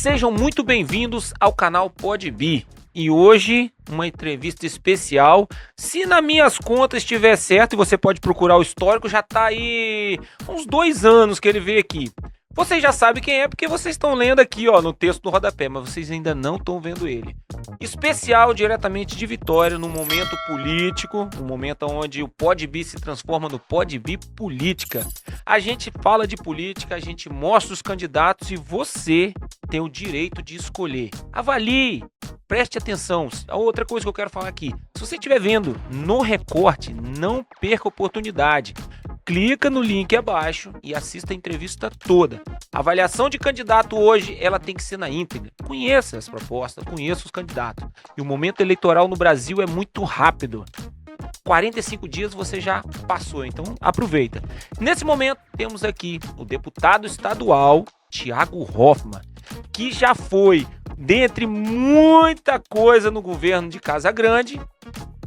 Sejam muito bem-vindos ao canal Podbi. E hoje, uma entrevista especial. Se nas minhas contas estiver certo, e você pode procurar o histórico, já tá aí uns 2 anos que ele veio aqui. Vocês já sabem quem é, porque vocês estão lendo aqui, ó, no texto do rodapé, mas vocês ainda não estão vendo ele. Especial diretamente de Vitória, num momento político, um momento onde o Podbi se transforma no Podbi Política. A gente fala de política, a gente mostra os candidatos e você tem o direito de escolher. Avalie, preste atenção. A outra coisa que eu quero falar aqui, se você estiver vendo no recorte, não perca a oportunidade. Clica no link abaixo e assista a entrevista toda. A avaliação de candidato hoje, ela tem que ser na íntegra. Conheça as propostas, conheça os candidatos. E o momento eleitoral no Brasil é muito rápido. 45 dias você já passou, então aproveita. Nesse momento, temos aqui o deputado estadual Thiago Hoffmann, que já foi, dentre muita coisa no governo de Casagrande,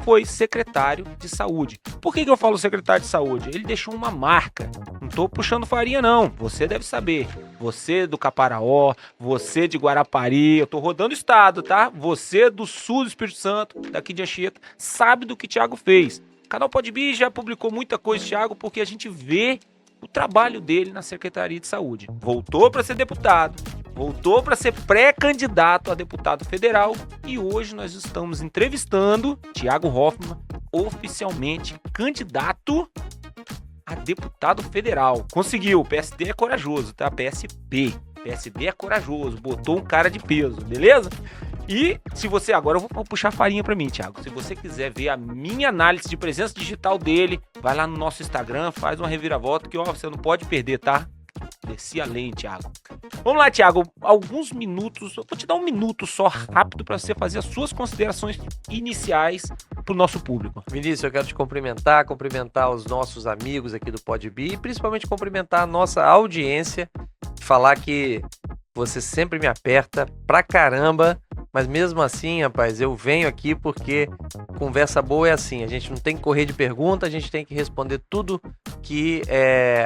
foi secretário de saúde. Por que eu falo secretário de saúde? Ele deixou uma marca. Não estou puxando farinha, não. Você deve saber. Você do Caparaó, você de Guarapari, eu estou rodando o estado, tá? Você do sul do Espírito Santo, daqui de Anchieta, sabe do que Thiago fez. O canal Podbi já publicou muita coisa, Thiago, porque a gente vê o trabalho dele na Secretaria de Saúde. Voltou para ser deputado, voltou para ser pré-candidato a deputado federal e hoje nós estamos entrevistando Thiago Hoffmann, oficialmente candidato a deputado federal. Conseguiu, o PSD é corajoso, tá? PSB é corajoso, botou um cara de peso, beleza? E se você, agora eu vou puxar farinha pra mim, Thiago. Se você quiser ver a minha análise de presença digital dele, vai lá no nosso Instagram, faz uma reviravolta que, ó, você não pode perder, tá? Desci além, Thiago. Vamos lá, Thiago, alguns minutos, eu vou te dar um minuto só rápido para você fazer as suas considerações iniciais pro nosso público. Vinícius, eu quero te cumprimentar os nossos amigos aqui do Podbi e principalmente cumprimentar a nossa audiência, falar que você sempre me aperta pra caramba, mas mesmo assim, rapaz, eu venho aqui porque conversa boa é assim, a gente não tem que correr de pergunta, a gente tem que responder tudo que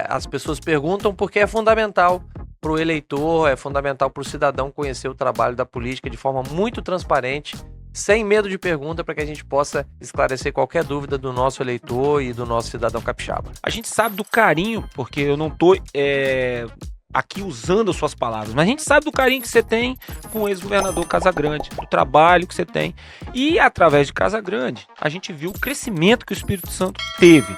as pessoas perguntam, porque é fundamental para o eleitor, é fundamental para o cidadão conhecer o trabalho da política de forma muito transparente, sem medo de pergunta, para que a gente possa esclarecer qualquer dúvida do nosso eleitor e do nosso cidadão capixaba. A gente sabe do carinho, porque eu não tô aqui usando as suas palavras, mas a gente sabe do carinho que você tem com o ex-governador Casagrande, do trabalho que você tem. E através de Casagrande, a gente viu o crescimento que o Espírito Santo teve.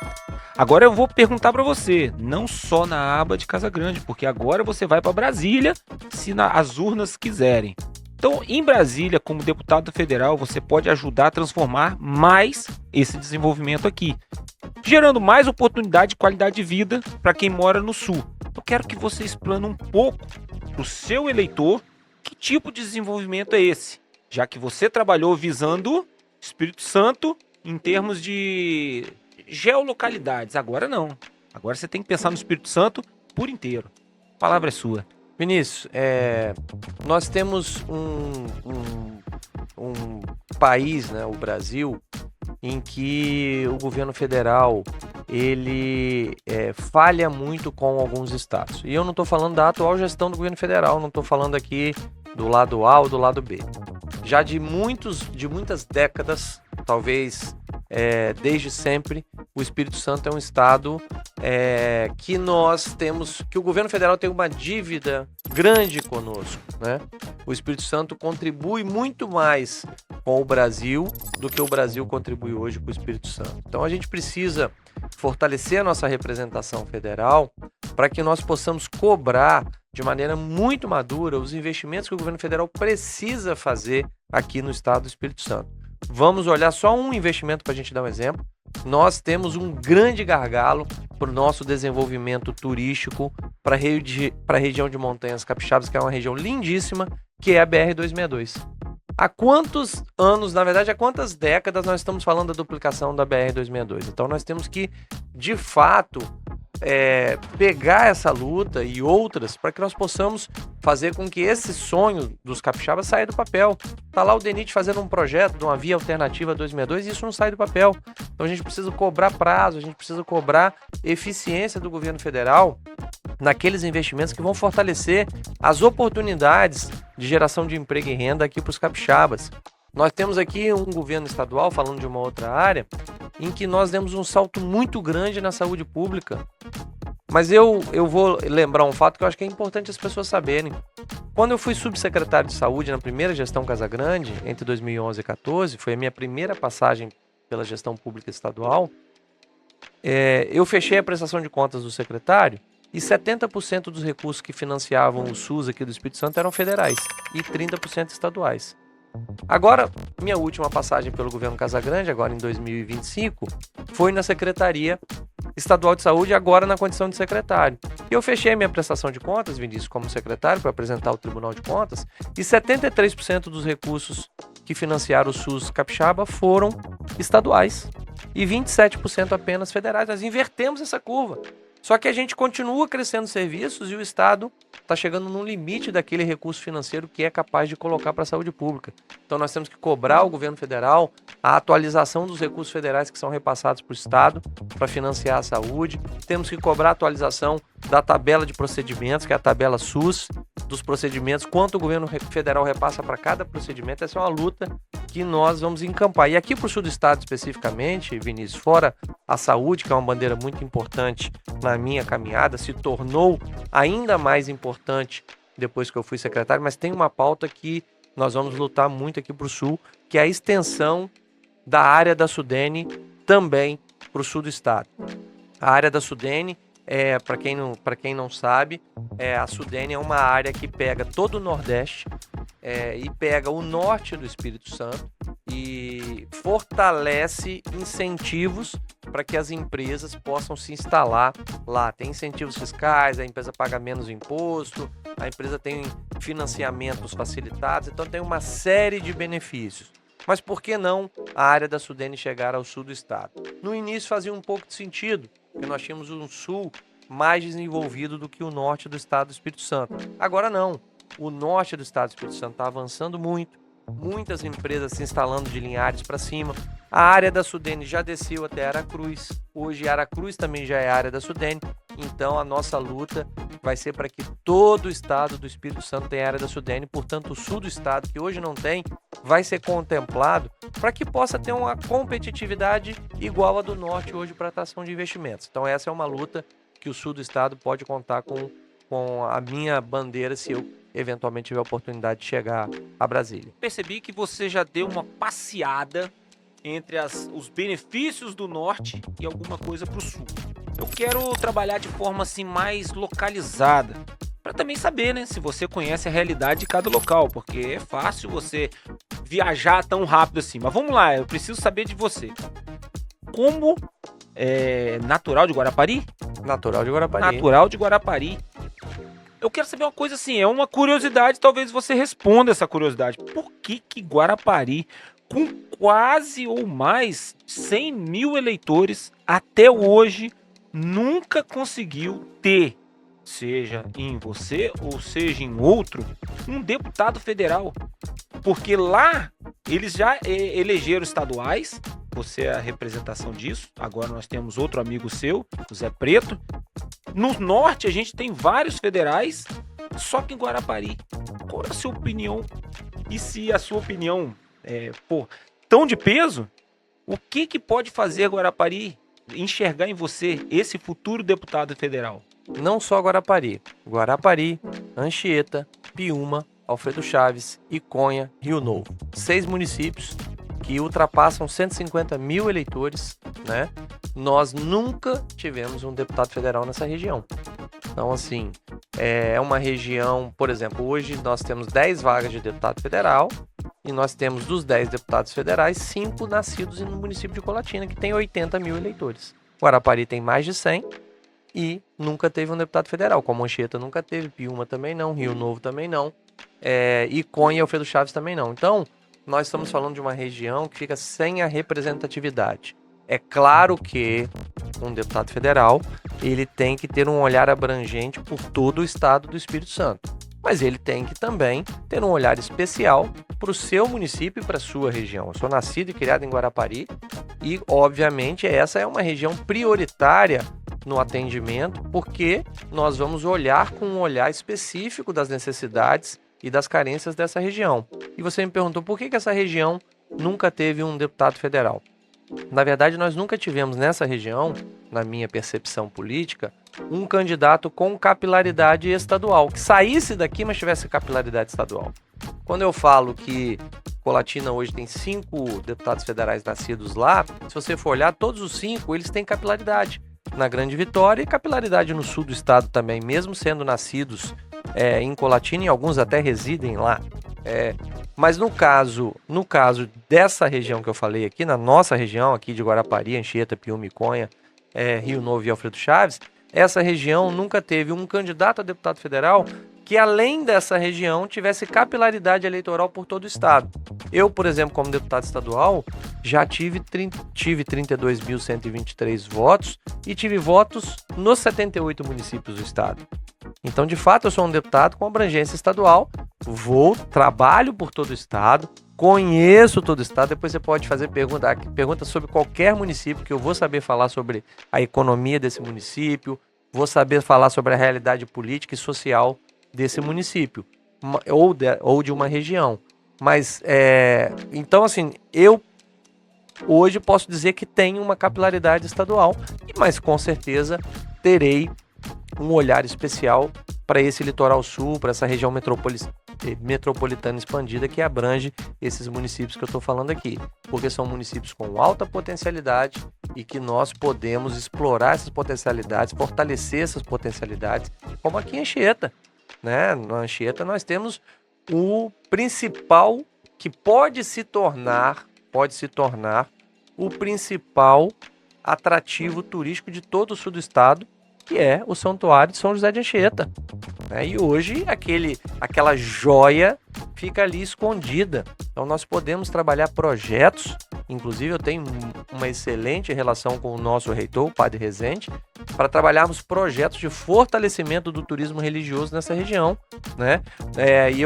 Agora eu vou perguntar para você, não só na aba de Casagrande, porque agora você vai para Brasília, se as urnas quiserem. Então, em Brasília, como deputado federal, você pode ajudar a transformar mais esse desenvolvimento aqui, gerando mais oportunidade e qualidade de vida para quem mora no Sul. Eu quero que você explane um pouco para o seu eleitor que tipo de desenvolvimento é esse, já que você trabalhou visando Espírito Santo em termos de geolocalidades. Agora não. Agora você tem que pensar no Espírito Santo por inteiro. A palavra é sua. Vinícius, nós temos um país, né, o Brasil, em que o governo federal ele falha muito com alguns estados. E eu não estou falando da atual gestão do governo federal, não estou falando aqui do lado A ou do lado B. Já de muitas décadas, talvez desde sempre, o Espírito Santo é um estado que que o governo federal tem uma dívida grande conosco, né? O Espírito Santo contribui muito mais com o Brasil do que o Brasil contribui hoje com o Espírito Santo. Então a gente precisa fortalecer a nossa representação federal para que nós possamos cobrar de maneira muito madura os investimentos que o governo federal precisa fazer aqui no estado do Espírito Santo. Vamos olhar só um investimento para a gente dar um exemplo. Nós temos um grande gargalo para o nosso desenvolvimento turístico para a região de Montanhas Capixabas, que é uma região lindíssima, que é a BR-262. Há quantos anos, na verdade, há quantas décadas nós estamos falando da duplicação da BR-262? Então nós temos que, de fato, pegar essa luta e outras para que nós possamos fazer com que esse sonho dos capixabas saia do papel. Tá lá o DENIT fazendo um projeto de uma via alternativa 262 e isso não sai do papel. Então a gente precisa cobrar prazo, a gente precisa cobrar eficiência do governo federal naqueles investimentos que vão fortalecer as oportunidades de geração de emprego e renda aqui para os capixabas. Nós temos aqui um governo estadual, falando de uma outra área, em que nós demos um salto muito grande na saúde pública. Mas eu vou lembrar um fato que eu acho que é importante as pessoas saberem. Quando eu fui subsecretário de saúde na primeira gestão Casagrande, entre 2011 e 2014, foi a minha primeira passagem pela gestão pública estadual, eu fechei a prestação de contas do secretário e 70% dos recursos que financiavam o SUS aqui do Espírito Santo eram federais e 30% estaduais. Agora, minha última passagem pelo governo Casagrande, agora em 2025, foi na Secretaria Estadual de Saúde, agora na condição de secretário. Eu fechei minha prestação de contas, Vinícius, como secretário, para apresentar ao Tribunal de Contas, e 73% dos recursos que financiaram o SUS Capixaba foram estaduais e 27% apenas federais. Nós invertemos essa curva. Só que a gente continua crescendo serviços e o Estado está chegando no limite daquele recurso financeiro que é capaz de colocar para a saúde pública. Então nós temos que cobrar o governo federal a atualização dos recursos federais que são repassados para o Estado para financiar a saúde. Temos que cobrar a atualização da tabela de procedimentos, que é a tabela SUS, dos procedimentos, quanto o governo federal repassa para cada procedimento. Essa é uma luta que nós vamos encampar. E aqui para o sul do estado especificamente, Vinícius, fora a saúde, que é uma bandeira muito importante na minha caminhada, se tornou ainda mais importante depois que eu fui secretário, mas tem uma pauta que nós vamos lutar muito aqui para o sul, que é a extensão da área da Sudene também para o sul do estado. A área da Sudene, para quem não sabe, a Sudene é uma área que pega todo o Nordeste e pega o norte do Espírito Santo e fortalece incentivos para que as empresas possam se instalar lá. Tem incentivos fiscais, a empresa paga menos imposto, a empresa tem financiamentos facilitados, então tem uma série de benefícios. Mas por que não a área da Sudene chegar ao sul do estado? No início fazia um pouco de sentido, porque nós tínhamos um sul mais desenvolvido do que o norte do estado do Espírito Santo. Agora não. O norte do estado do Espírito Santo está avançando muito, muitas empresas se instalando de Linhares para cima. A área da Sudene já desceu até Aracruz. Hoje Aracruz também já é área da Sudene. Então a nossa luta vai ser para que todo o estado do Espírito Santo tenha área da Sudene. Portanto, o sul do estado, que hoje não tem, vai ser contemplado para que possa ter uma competitividade igual à do norte hoje para atração de investimentos. Então essa é uma luta que o sul do estado pode contar com a minha bandeira se eu eventualmente tiver a oportunidade de chegar a Brasília. Percebi que você já deu uma passeada entre os benefícios do norte e alguma coisa para o sul. Eu quero trabalhar de forma assim mais localizada, para também saber, né, se você conhece a realidade de cada local, porque é fácil você viajar tão rápido assim. Mas vamos lá, eu preciso saber de você. Como natural de Guarapari? Natural de Guarapari. Natural de Guarapari. Eu quero saber uma coisa assim, é uma curiosidade, talvez você responda essa curiosidade. Por que Guarapari, com quase ou mais 100 mil eleitores, até hoje, nunca conseguiu ter, seja em você ou seja em outro, um deputado federal? Porque lá eles já elegeram estaduais, você é a representação disso, agora nós temos outro amigo seu, o Zé Preto. No norte a gente tem vários federais, só que em Guarapari. Qual é a sua opinião? E se a sua opinião tão de peso, o que pode fazer Guarapari enxergar em você esse futuro deputado federal? Não só Guarapari. Guarapari, Anchieta, Piúma, Alfredo Chaves, Iconha, Rio Novo. 6 municípios que ultrapassam 150 mil eleitores, né? Nós nunca tivemos um deputado federal nessa região. Então, assim, é uma região, por exemplo, hoje nós temos 10 vagas de deputado federal e nós temos dos 10 deputados federais, 5 nascidos no município de Colatina, que tem 80 mil eleitores. Guarapari tem mais de 100 e nunca teve um deputado federal, como Anchieta nunca teve, Piúma também não, Rio Novo também não, Iconha e Alfredo Chaves também não. Então, nós estamos falando de uma região que fica sem a representatividade. É claro que um deputado federal, ele tem que ter um olhar abrangente por todo o estado do Espírito Santo. Mas ele tem que também ter um olhar especial para o seu município e para a sua região. Eu sou nascido e criado em Guarapari e, obviamente, essa é uma região prioritária no atendimento, porque nós vamos olhar com um olhar específico das necessidades e das carências dessa região. E você me perguntou por que essa região nunca teve um deputado federal. Na verdade, nós nunca tivemos nessa região, na minha percepção política, um candidato com capilaridade estadual, que saísse daqui, mas tivesse capilaridade estadual. Quando eu falo que Colatina hoje tem 5 deputados federais nascidos lá, se você for olhar, todos os 5, eles têm capilaridade na Grande Vitória e capilaridade no sul do estado também, mesmo sendo nascidos em Colatina, e alguns até residem lá. Mas no caso dessa região que eu falei aqui, na nossa região aqui de Guarapari, Anchieta, Piúma, Conha, Rio Novo e Alfredo Chaves, essa região nunca teve um candidato a deputado federal que, além dessa região, tivesse capilaridade eleitoral por todo o estado. Eu, por exemplo, como deputado estadual, já tive 32.123 votos e tive votos nos 78 municípios do estado. Então, de fato, eu sou um deputado com abrangência estadual, trabalho por todo o estado, conheço todo o estado. Depois você pode fazer perguntas sobre qualquer município, que eu vou saber falar sobre a economia desse município, vou saber falar sobre a realidade política e social desse município, ou de uma região. Mas, então, assim, eu hoje posso dizer que tenho uma capilaridade estadual, mas com certeza terei um olhar especial para esse litoral sul, para essa região metropolitana expandida que abrange esses municípios que eu estou falando aqui, porque são municípios com alta potencialidade e que nós podemos explorar essas potencialidades, fortalecer essas potencialidades, como aqui em Anchieta, né? Na Anchieta nós temos o principal que pode se tornar o principal atrativo turístico de todo o sul do estado, que é o Santuário de São José de Anchieta. E hoje aquela joia fica ali escondida. Então nós podemos trabalhar projetos, inclusive eu tenho uma excelente relação com o nosso reitor, o Padre Rezende, para trabalharmos projetos de fortalecimento do turismo religioso nessa região, né? E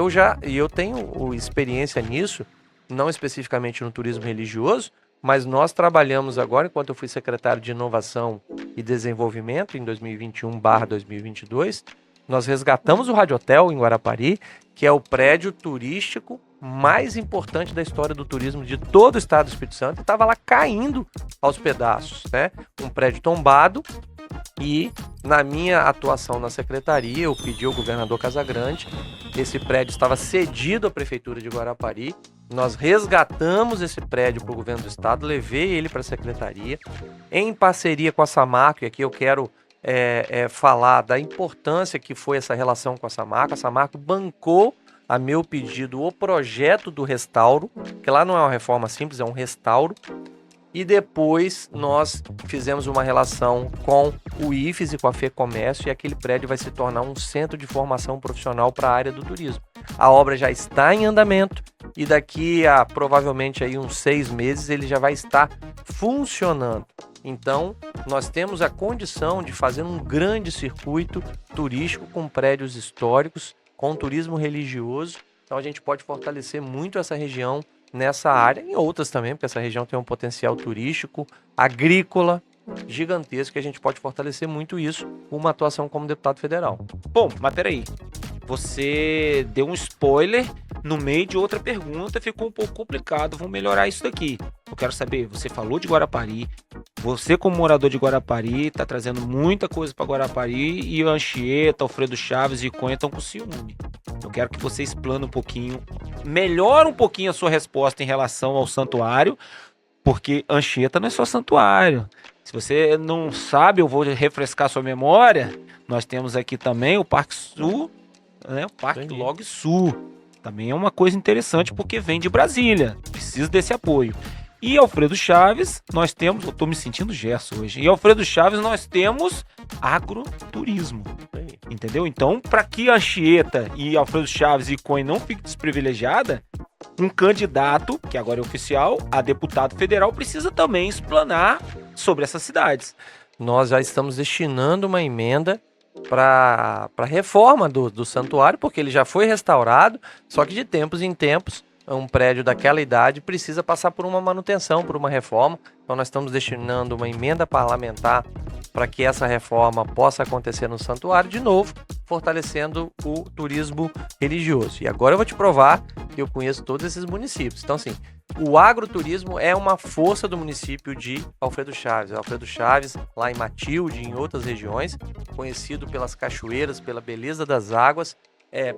eu tenho experiência nisso, não especificamente no turismo religioso, mas nós trabalhamos agora, enquanto eu fui secretário de Inovação e Desenvolvimento, em 2021/2022, nós resgatamos o Rádio Hotel em Guarapari, que é o prédio turístico mais importante da história do turismo de todo o estado do Espírito Santo, e estava lá caindo aos pedaços, né? Um prédio tombado, e na minha atuação na secretaria, eu pedi ao governador Casagrande, esse prédio estava cedido à Prefeitura de Guarapari, nós resgatamos esse prédio para o governo do estado, levei ele para a secretaria, em parceria com a Samarco, e aqui eu quero falar da importância que foi essa relação com a Samarco. A Samarco bancou, a meu pedido, o projeto do restauro, que lá não é uma reforma simples, é um restauro, e depois nós fizemos uma relação com o IFES e com a FEComércio, e aquele prédio vai se tornar um centro de formação profissional para a área do turismo. A obra já está em andamento e daqui a provavelmente aí uns 6 meses ele já vai estar funcionando. Então, nós temos a condição de fazer um grande circuito turístico com prédios históricos, com turismo religioso. Então, a gente pode fortalecer muito essa região nessa área e outras também, porque essa região tem um potencial turístico, agrícola gigantesco, que a gente pode fortalecer muito isso com uma atuação como deputado federal. Bom, mas peraí, você deu um spoiler no meio de outra pergunta, ficou um pouco complicado, vamos melhorar isso daqui. Eu quero saber, você falou de Guarapari, você como morador de Guarapari está trazendo muita coisa para Guarapari, e o Anchieta, Alfredo Chaves e Conha estão com ciúme. Eu quero que você explane um pouquinho, melhore um pouquinho a sua resposta em relação ao santuário, porque Anchieta não é só santuário. Se você não sabe, eu vou refrescar sua memória. Nós temos aqui também o Parque Sul, né? O Parque Log Sul. Também é uma coisa interessante porque vem de Brasília. Precisa desse apoio. E Alfredo Chaves, nós temos... Eu tô me sentindo Gerson hoje. E Alfredo Chaves, nós temos agroturismo. Entendeu? Então, para que Anchieta e Alfredo Chaves e Conha não fiquem desprivilegiada, um candidato, que agora é oficial, a deputado federal, precisa também explanar sobre essas cidades. Nós já estamos destinando uma emenda para a reforma do santuário, porque ele já foi restaurado, só que de tempos em tempos, um prédio daquela idade precisa passar por uma manutenção, por uma reforma. Então nós estamos destinando uma emenda parlamentar para que essa reforma possa acontecer no santuário, de novo, fortalecendo o turismo religioso. E agora eu vou te provar que eu conheço todos esses municípios. Então, assim, o agroturismo é uma força do município de Alfredo Chaves. Alfredo Chaves, lá em Matilde e em outras regiões, conhecido pelas cachoeiras, pela beleza das águas,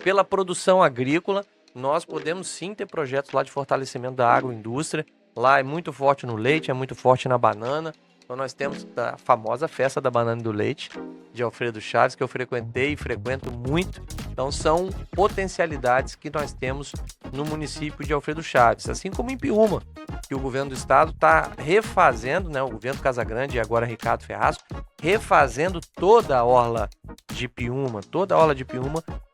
pela produção agrícola. Nós podemos sim ter projetos lá de fortalecimento da agroindústria. Lá é muito forte no leite, é muito forte na banana. Então nós temos a famosa festa da banana e do leite de Alfredo Chaves, que eu frequentei e frequento muito. Então são potencialidades que nós temos no município de Alfredo Chaves, assim como em Piúma, que o governo do estado está refazendo, né, o governo Casagrande e agora Ricardo Ferraz, refazendo toda a orla de Piúma,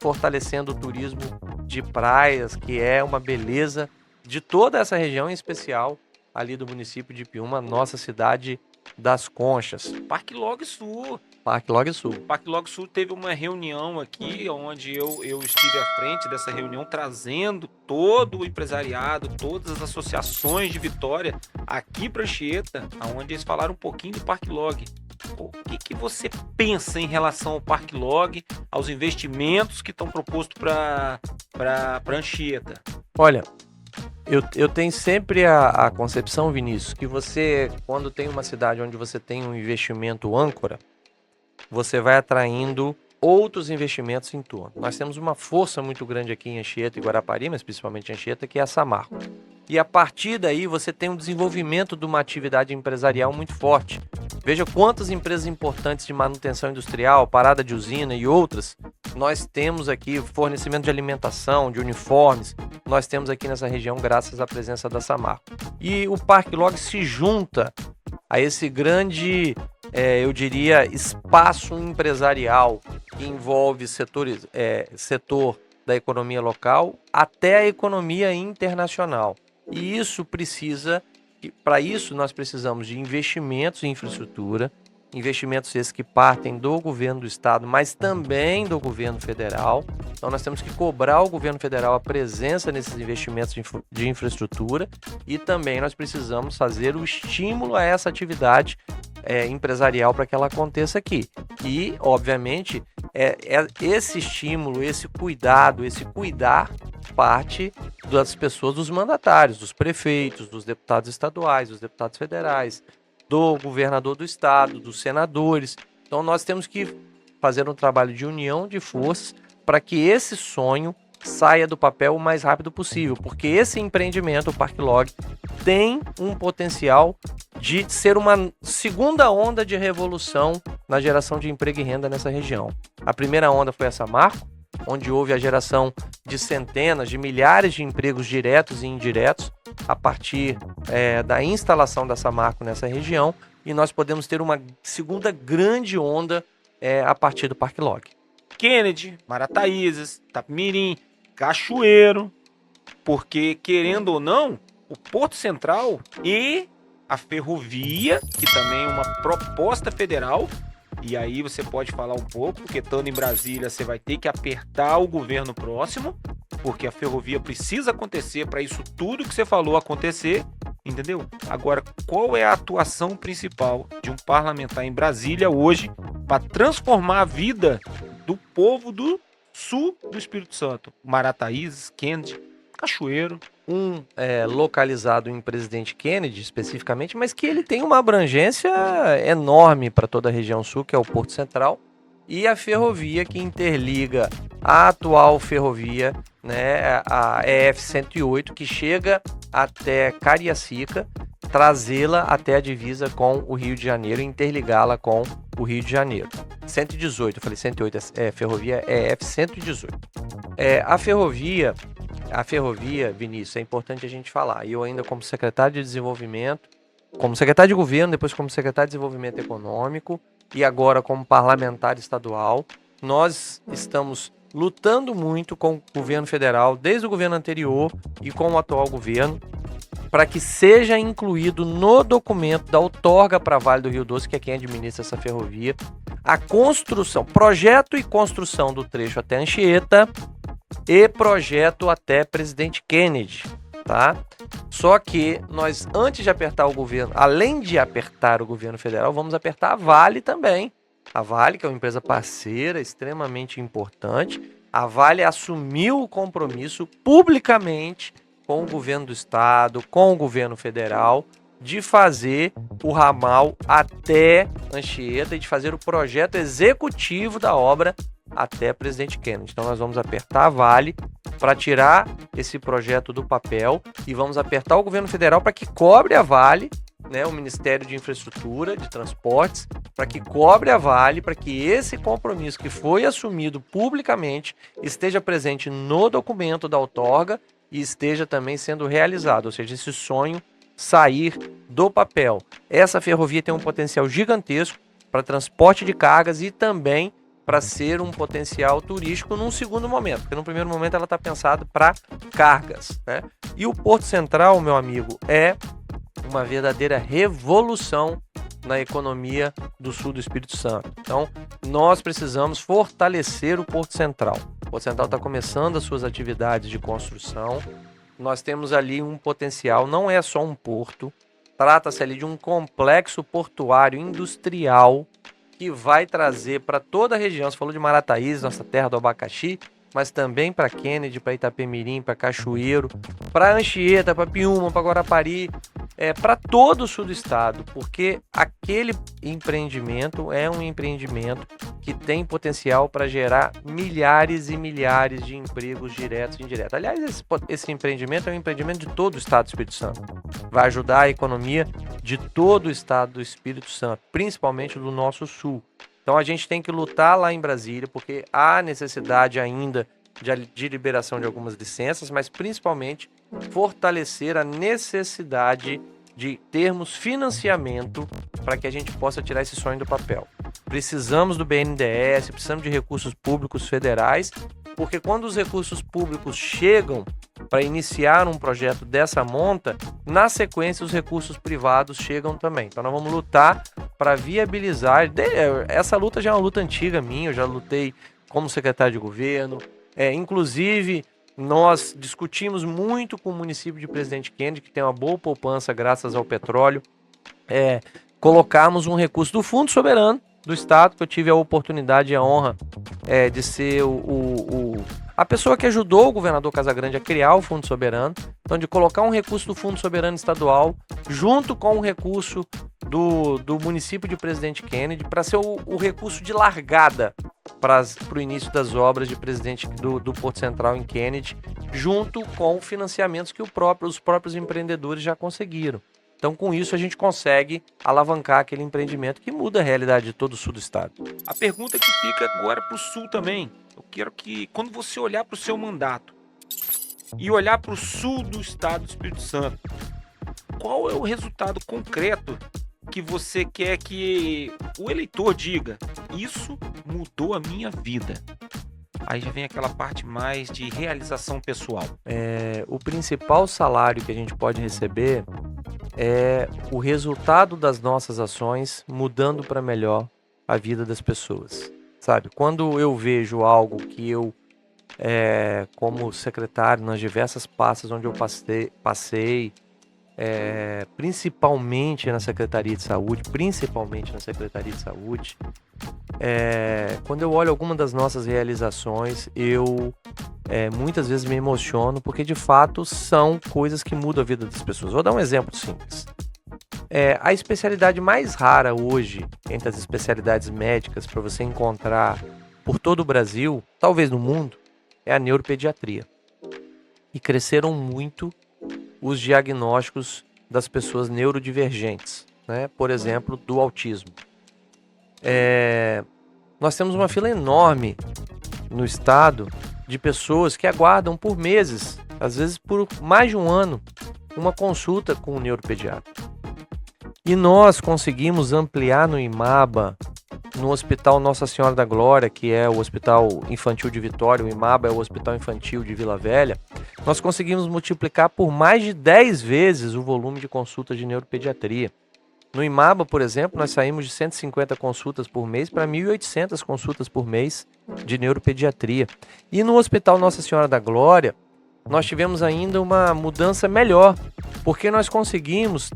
fortalecendo o turismo de praias, que é uma beleza de toda essa região, em especial ali do município de Piúma, nossa cidade das Conchas. Parque Log Sul. Parque Log Sul. Parque Log Sul teve uma reunião aqui, onde eu estive à frente dessa reunião, trazendo todo o empresariado, todas as associações de Vitória aqui para Anchieta, onde eles falaram um pouquinho do Parque Log. O que você pensa em relação ao Parque Log, aos investimentos que estão propostos para Anchieta? Olha, eu tenho sempre a concepção, Vinícius, que você, quando tem uma cidade onde você tem um investimento âncora, você vai atraindo outros investimentos em torno. Nós temos uma força muito grande aqui em Anchieta e Guarapari, mas principalmente em Anchieta, que é a Samarco. E a partir daí você tem um desenvolvimento de uma atividade empresarial muito forte. Veja quantas empresas importantes de manutenção industrial, parada de usina e outras, nós temos aqui fornecimento de alimentação, de uniformes, nós temos aqui nessa região graças à presença da Samarco. E o Parque Log se junta a esse grande, eu diria, espaço empresarial que envolve setor da economia local até a economia internacional. E isso para isso nós precisamos de investimentos em infraestrutura, investimentos esses que partem do governo do estado, mas também do governo federal. Então nós temos que cobrar ao governo federal a presença nesses investimentos de infraestrutura e também nós precisamos fazer o estímulo a essa atividade empresarial para que ela aconteça aqui. E, obviamente, esse estímulo, esse cuidado, esse cuidar parte das pessoas, dos mandatários, dos prefeitos, dos deputados estaduais, dos deputados federais, do governador do estado, dos senadores. Então nós temos que fazer um trabalho de união de forças para que esse sonho saia do papel o mais rápido possível, porque esse empreendimento, o Parque Log, tem um potencial de ser uma segunda onda de revolução na geração de emprego e renda nessa região. A primeira onda foi a Samarco, onde houve a geração de centenas, de milhares de empregos diretos e indiretos a partir da instalação da Samarco nessa região, e nós podemos ter uma segunda grande onda a partir do Parque Log. Kennedy, Marataízes, Tapimirim, Cachoeiro, porque, querendo ou não, o Porto Central e a ferrovia, que também é uma proposta federal, e aí você pode falar um pouco, porque estando em Brasília você vai ter que apertar o governo próximo, porque a ferrovia precisa acontecer para isso tudo que você falou acontecer, entendeu? Agora, qual é a atuação principal de um parlamentar em Brasília hoje para transformar a vida do povo do sul do Espírito Santo? Marataízes, Kennedy, Cachoeiro. Localizado em Presidente Kennedy, especificamente, mas que ele tem uma abrangência enorme para toda a região sul, que é o Porto Central, e a ferrovia que interliga a atual ferrovia, né, a EF-108, que chega até Cariacica, trazê-la até a divisa com o Rio de Janeiro e interligá-la com o Rio de Janeiro. 118, eu falei 108, ferrovia EF-118. A ferrovia, Vinícius, é importante a gente falar. E eu ainda como secretário de desenvolvimento, como secretário de governo, depois como secretário de desenvolvimento econômico e agora como parlamentar estadual, nós estamos lutando muito com o governo federal, desde o governo anterior e com o atual governo, para que seja incluído no documento da outorga para Vale do Rio Doce, que é quem administra essa ferrovia, a construção, projeto e construção do trecho até Anchieta e projeto até Presidente Kennedy, tá? Só que nós, antes de apertar o governo, além de apertar o governo federal, vamos apertar a Vale também. A Vale, que é uma empresa parceira extremamente importante, a Vale assumiu o compromisso publicamente com o governo do estado, com o governo federal, de fazer o ramal até Anchieta e de fazer o projeto executivo da obra até Presidente Kennedy. Então nós vamos apertar a Vale para tirar esse projeto do papel e vamos apertar o governo federal para que cobre a Vale, né, o Ministério de Infraestrutura, de Transportes, para que cobre a Vale, para que esse compromisso que foi assumido publicamente esteja presente no documento da outorga e esteja também sendo realizado, ou seja, esse sonho sair do papel. Essa ferrovia tem um potencial gigantesco para transporte de cargas e também para ser um potencial turístico num segundo momento, porque no primeiro momento ela está pensada para cargas, né? E o Porto Central, meu amigo, é uma verdadeira revolução na economia do sul do Espírito Santo. Então, nós precisamos fortalecer o Porto Central. O Porto Central está começando as suas atividades de construção. Nós temos ali um potencial, não é só um porto, trata-se ali de um complexo portuário industrial que vai trazer para toda a região, você falou de Marataízes, nossa terra do abacaxi, mas também para Kennedy, para Itapemirim, para Cachoeiro, para Anchieta, para Piúma, para Guarapari, para todo o sul do estado, porque aquele empreendimento é um empreendimento que tem potencial para gerar milhares e milhares de empregos diretos e indiretos. Aliás, esse empreendimento é um empreendimento de todo o estado do Espírito Santo. Vai ajudar a economia de todo o estado do Espírito Santo, principalmente do nosso sul. Então a gente tem que lutar lá em Brasília, porque há necessidade ainda de liberação de algumas licenças, mas principalmente fortalecer a necessidade de termos financiamento para que a gente possa tirar esse sonho do papel. Precisamos do BNDES, precisamos de recursos públicos federais, porque quando os recursos públicos chegam para iniciar um projeto dessa monta, na sequência os recursos privados chegam também. Então nós vamos lutar para viabilizar. Essa luta já é uma luta antiga minha, eu já lutei como secretário de governo. Inclusive, nós discutimos muito com o município de Presidente Kennedy, que tem uma boa poupança graças ao petróleo. Colocarmos um recurso do Fundo Soberano do Estado, que eu tive a oportunidade e a honra de ser a pessoa que ajudou o governador Casagrande a criar o Fundo Soberano. Então, de colocar um recurso do Fundo Soberano Estadual junto com o recurso do município de Presidente Kennedy para ser o recurso de largada para o início das obras de do Porto Central em Kennedy, junto com financiamentos que os próprios empreendedores já conseguiram. Então, com isso, a gente consegue alavancar aquele empreendimento que muda a realidade de todo o sul do estado. A pergunta que fica agora para o sul também. Eu quero que, quando você olhar para o seu mandato e olhar para o sul do estado do Espírito Santo, qual é o resultado concreto que você quer que o eleitor diga? Isso mudou a minha vida. Aí já vem aquela parte mais de realização pessoal. O principal salário que a gente pode receber é o resultado das nossas ações mudando para melhor a vida das pessoas. Sabe, quando eu vejo algo que eu, como secretário, nas diversas pastas onde eu passei, principalmente na Secretaria de Saúde, quando eu olho alguma das nossas realizações, eu muitas vezes me emociono, porque de fato são coisas que mudam a vida das pessoas. Vou dar um exemplo simples. A especialidade mais rara hoje, entre as especialidades médicas para você encontrar por todo o Brasil, talvez no mundo, é a neuropediatria. E cresceram muito os diagnósticos das pessoas neurodivergentes, né? Por exemplo, do autismo. Nós temos uma fila enorme no estado de pessoas que aguardam por meses, às vezes por mais de um ano, uma consulta com um neuropediatra. E nós conseguimos ampliar no IMABA no Hospital Nossa Senhora da Glória, que é o Hospital Infantil de Vitória, o IMABA é o Hospital Infantil de Vila Velha, nós conseguimos multiplicar por mais de 10 vezes o volume de consultas de neuropediatria. No IMABA, por exemplo, nós saímos de 150 consultas por mês para 1.800 consultas por mês de neuropediatria. E no Hospital Nossa Senhora da Glória, nós tivemos ainda uma mudança melhor, porque nós conseguimos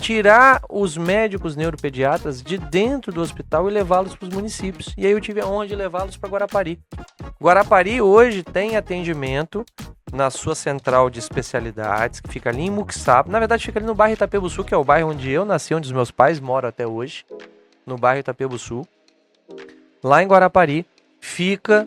tirar os médicos neuropediatras de dentro do hospital e levá-los para os municípios. E aí eu tive aonde levá-los para Guarapari. Guarapari hoje tem atendimento na sua central de especialidades, que fica ali em Muxaba. Na verdade, fica ali no bairro Itapebuçu, que é o bairro onde eu nasci, onde os meus pais moram até hoje, no bairro Itapebuçu. Lá em Guarapari fica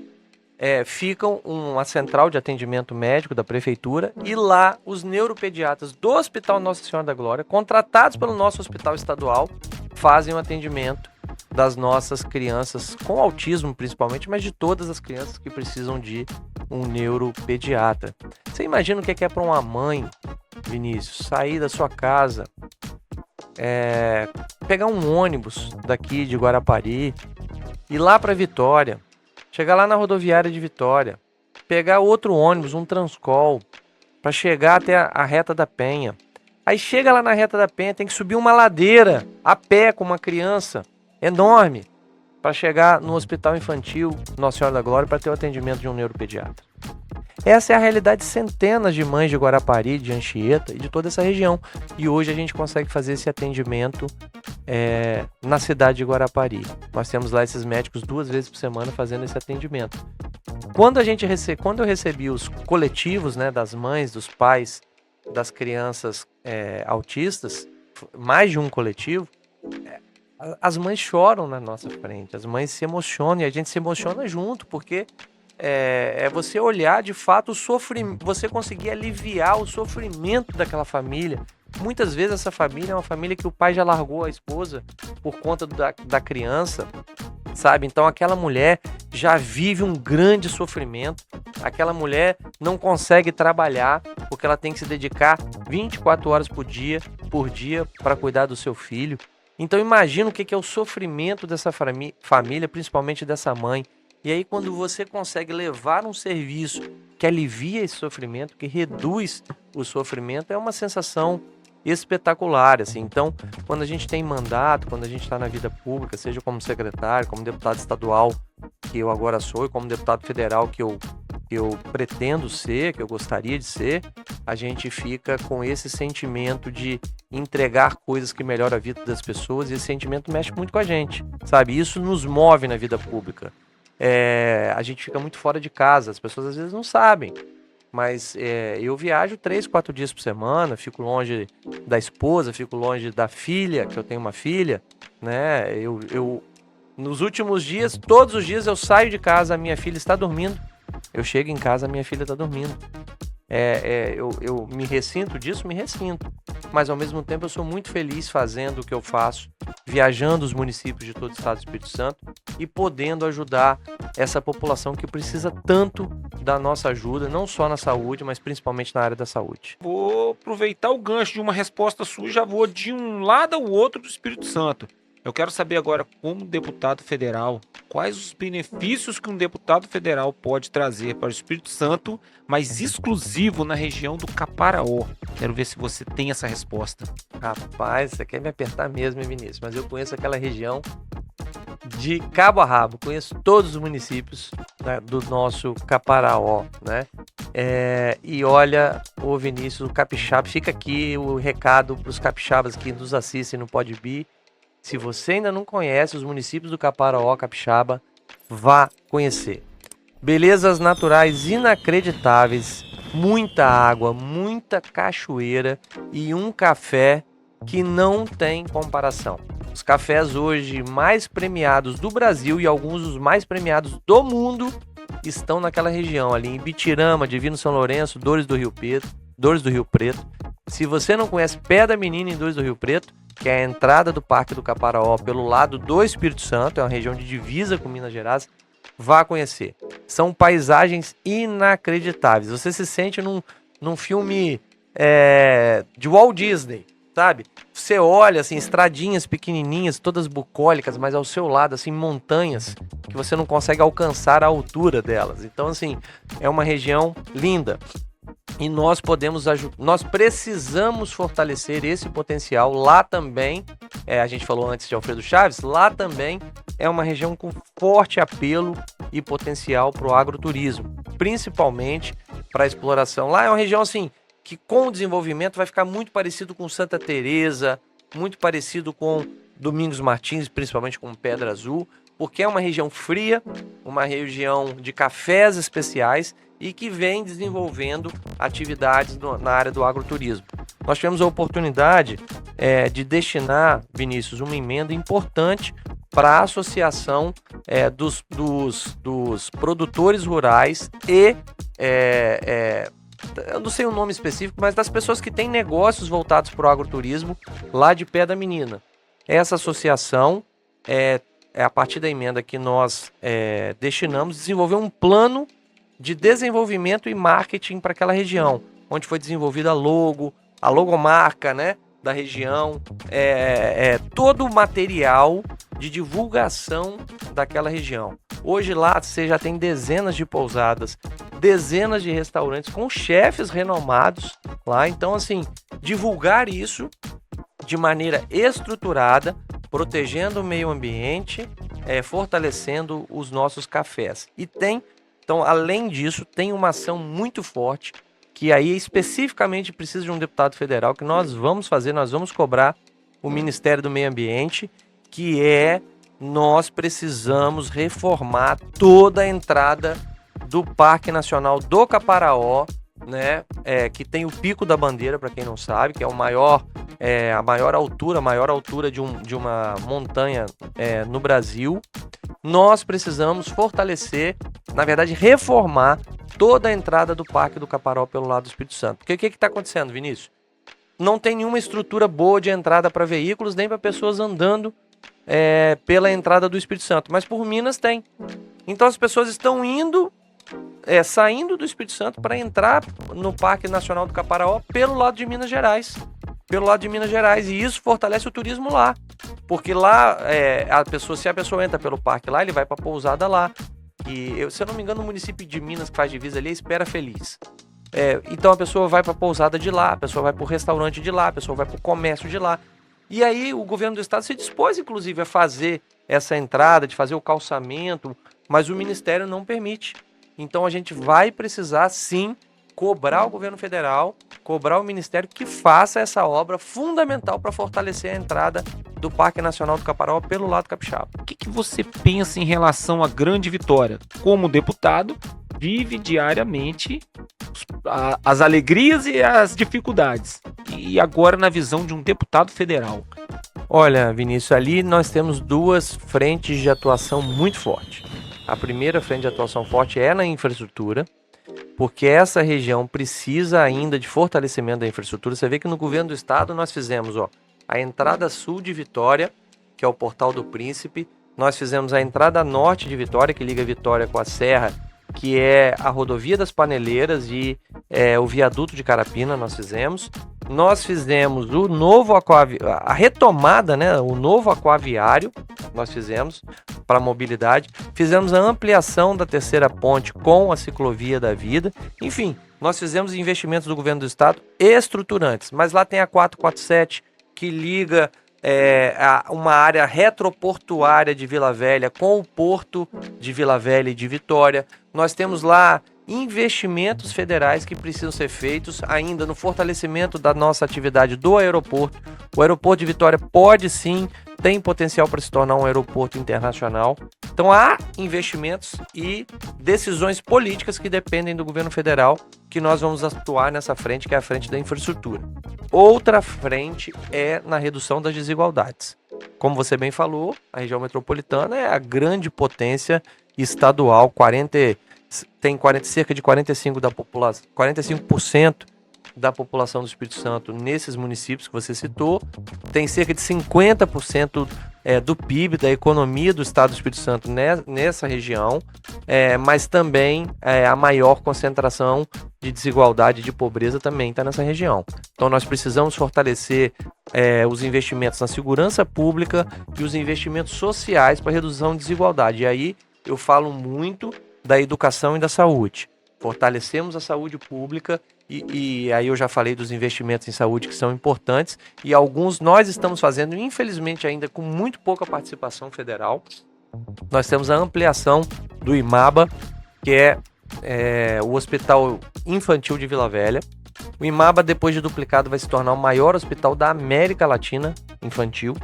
uma central de atendimento médico da prefeitura, e lá os neuropediatras do Hospital Nossa Senhora da Glória, contratados pelo nosso hospital estadual, fazem o atendimento das nossas crianças com autismo principalmente, mas de todas as crianças que precisam de um neuropediatra. Você imagina o que é para uma mãe, Vinícius, sair da sua casa, pegar um ônibus daqui de Guarapari, ir lá para Vitória, chegar lá na rodoviária de Vitória, pegar outro ônibus, um Transcol, para chegar até a Reta da Penha. Aí chega lá na Reta da Penha, tem que subir uma ladeira a pé com uma criança enorme para chegar no Hospital Infantil Nossa Senhora da Glória para ter o atendimento de um neuropediatra. Essa é a realidade de centenas de mães de Guarapari, de Anchieta e de toda essa região. E hoje a gente consegue fazer esse atendimento na cidade de Guarapari. Nós temos lá esses médicos 2 vezes por semana fazendo esse atendimento. Quando eu recebi os coletivos, né, das mães, dos pais, das crianças autistas, mais de um coletivo, as mães choram na nossa frente, as mães se emocionam e a gente se emociona junto, porque você olhar de fato o sofrimento, você conseguir aliviar o sofrimento daquela família. Muitas vezes essa família é uma família que o pai já largou a esposa por conta da criança, sabe? Então aquela mulher já vive um grande sofrimento, aquela mulher não consegue trabalhar porque ela tem que se dedicar 24 horas por dia para cuidar do seu filho. Então imagina o que é o sofrimento dessa família, principalmente dessa mãe. E aí quando você consegue levar um serviço que alivia esse sofrimento, que reduz o sofrimento, é uma sensação espetacular, assim. Então, quando a gente tem mandato, quando a gente está na vida pública, seja como secretário, como deputado estadual, que eu agora sou, e como deputado federal, que eu pretendo ser, que eu gostaria de ser, a gente fica com esse sentimento de entregar coisas que melhoram a vida das pessoas, e esse sentimento mexe muito com a gente, sabe? Isso nos move na vida pública. A gente fica muito fora de casa, as pessoas às vezes não sabem, mas eu viajo 3, 4 dias por semana, fico longe da esposa, fico longe da filha, que eu tenho uma filha, né? Nos últimos dias, todos os dias eu saio de casa, a minha filha está dormindo, eu chego em casa, a minha filha está dormindo. Eu me ressinto disso, mas ao mesmo tempo eu sou muito feliz fazendo o que eu faço, viajando os municípios de todo o estado do Espírito Santo e podendo ajudar essa população que precisa tanto da nossa ajuda, não só na saúde, mas principalmente na área da saúde. Vou aproveitar o gancho de uma resposta sua e já vou de um lado ao outro do Espírito Santo. Eu quero saber agora, como deputado federal, quais os benefícios que um deputado federal pode trazer para o Espírito Santo, mas exclusivo na região do Caparaó. Quero ver se você tem essa resposta. Rapaz, você quer me apertar mesmo, hein, Vinícius? Mas eu conheço aquela região de cabo a rabo, conheço todos os municípios, né, do nosso Caparaó, né? E olha, ô Vinícius, o capixaba, fica aqui o recado para os capixabas que nos assistem no Podbi. Se você ainda não conhece os municípios do Caparaó, Capixaba, vá conhecer. Belezas naturais inacreditáveis, muita água, muita cachoeira e um café que não tem comparação. Os cafés hoje mais premiados do Brasil e alguns dos mais premiados do mundo estão naquela região, ali em Bitirama, Divino São Lourenço, Dores do Rio Preto. Se você não conhece Pedra Menina em Dores do Rio Preto, que é a entrada do Parque do Caparaó pelo lado do Espírito Santo, é uma região de divisa com Minas Gerais, vá conhecer. São paisagens inacreditáveis. Você se sente num filme de Walt Disney. sabe? Você olha, assim, estradinhas pequenininhas, todas bucólicas, mas ao seu lado, assim, montanhas que você não consegue alcançar a altura delas. Então, assim, é uma região linda. E nós podemos ajudar, nós precisamos fortalecer esse potencial. Lá também, a gente falou antes de Alfredo Chaves, lá também é uma região com forte apelo e potencial para o agroturismo, principalmente para a exploração. Lá é uma região assim que com o desenvolvimento vai ficar muito parecido com Santa Teresa, muito parecido com Domingos Martins, principalmente com Pedra Azul, porque é uma região fria, uma região de cafés especiais e que vem desenvolvendo atividades na área do agroturismo. Nós tivemos a oportunidade de destinar, Vinícius, uma emenda importante para a associação dos produtores rurais e, eu não sei o nome específico, mas das pessoas que têm negócios voltados para o agroturismo lá de Pé da Menina. Essa associação, a partir da emenda que nós destinamos, desenvolver um plano de desenvolvimento e marketing para aquela região, onde foi desenvolvida a logomarca, né, da região, todo o material de divulgação daquela região. Hoje lá você já tem dezenas de pousadas, dezenas de restaurantes com chefes renomados lá. Então, assim, divulgar isso de maneira estruturada, protegendo o meio ambiente, fortalecendo os nossos cafés. Então, além disso, tem uma ação muito forte que aí especificamente precisa de um deputado federal, que nós vamos cobrar o Ministério do Meio Ambiente, que nós precisamos reformar toda a entrada do Parque Nacional do Caparaó, né? Que tem o Pico da Bandeira, para quem não sabe, que é a maior altura de uma montanha no Brasil. Nós precisamos fortalecer, na verdade, reformar toda a entrada do Parque do Caparaó pelo lado do Espírito Santo. Porque o que está acontecendo, Vinícius? Não tem nenhuma estrutura boa de entrada para veículos, nem para pessoas andando pela entrada do Espírito Santo. Mas por Minas tem. Então as pessoas estão saindo do Espírito Santo para entrar no Parque Nacional do Caparaó pelo lado de Minas Gerais. E isso fortalece o turismo lá. Porque lá, se a pessoa entra pelo parque lá, ele vai para a pousada lá. E, se eu não me engano, o município de Minas que faz divisa ali é Espera Feliz. Então a pessoa vai para a pousada de lá, a pessoa vai para o restaurante de lá, a pessoa vai para o comércio de lá. E aí o governo do estado se dispôs, inclusive, a fazer essa entrada, de fazer o calçamento, mas o Ministério não permite. Então a gente vai precisar, sim, cobrar o governo federal, cobrar o Ministério que faça essa obra fundamental para fortalecer a entrada do Parque Nacional do Caparaó pelo lado capixaba. O que você pensa em relação à Grande Vitória? Como deputado, vive diariamente as alegrias e as dificuldades. E agora na visão de um deputado federal. Olha, Vinícius, ali nós temos duas frentes de atuação muito fortes. A primeira frente de atuação forte é na infraestrutura, porque essa região precisa ainda de fortalecimento da infraestrutura. Você vê que no governo do estado nós fizemos a entrada sul de Vitória, que é o Portal do Príncipe. Nós fizemos a entrada norte de Vitória, que liga Vitória com a Serra, que é a rodovia das Paneleiras e o viaduto de Carapina. Nós fizemos a retomada, né, o novo aquaviário, nós fizemos para a mobilidade, fizemos a ampliação da terceira ponte com a ciclovia da vida. Enfim, nós fizemos investimentos do governo do estado estruturantes, mas lá tem a 447 que liga uma área retroportuária de Vila Velha com o porto de Vila Velha e de Vitória. Nós temos lá investimentos federais que precisam ser feitos ainda no fortalecimento da nossa atividade do aeroporto. O aeroporto de Vitória pode sim, tem potencial para se tornar um aeroporto internacional. Então há investimentos e decisões políticas que dependem do governo federal, que nós vamos atuar nessa frente, que é a frente da infraestrutura. Outra frente é na redução das desigualdades. Como você bem falou, a região metropolitana é a grande potência estadual, tem cerca de 45% da população do Espírito Santo nesses municípios que você citou, tem cerca de 50% do PIB, da economia do estado do Espírito Santo nessa região. mas também a maior concentração de desigualdade e de pobreza também está nessa região. Então nós precisamos fortalecer os investimentos na segurança pública e os investimentos sociais para redução de desigualdade. E aí eu falo muito da educação e da saúde. Fortalecemos a saúde pública e aí eu já falei dos investimentos em saúde que são importantes e alguns nós estamos fazendo, infelizmente ainda com muito pouca participação federal. Nós temos a ampliação do IMABA, que é o Hospital Infantil de Vila Velha. O IMABA, depois de duplicado, vai se tornar o maior hospital da América Latina infantil.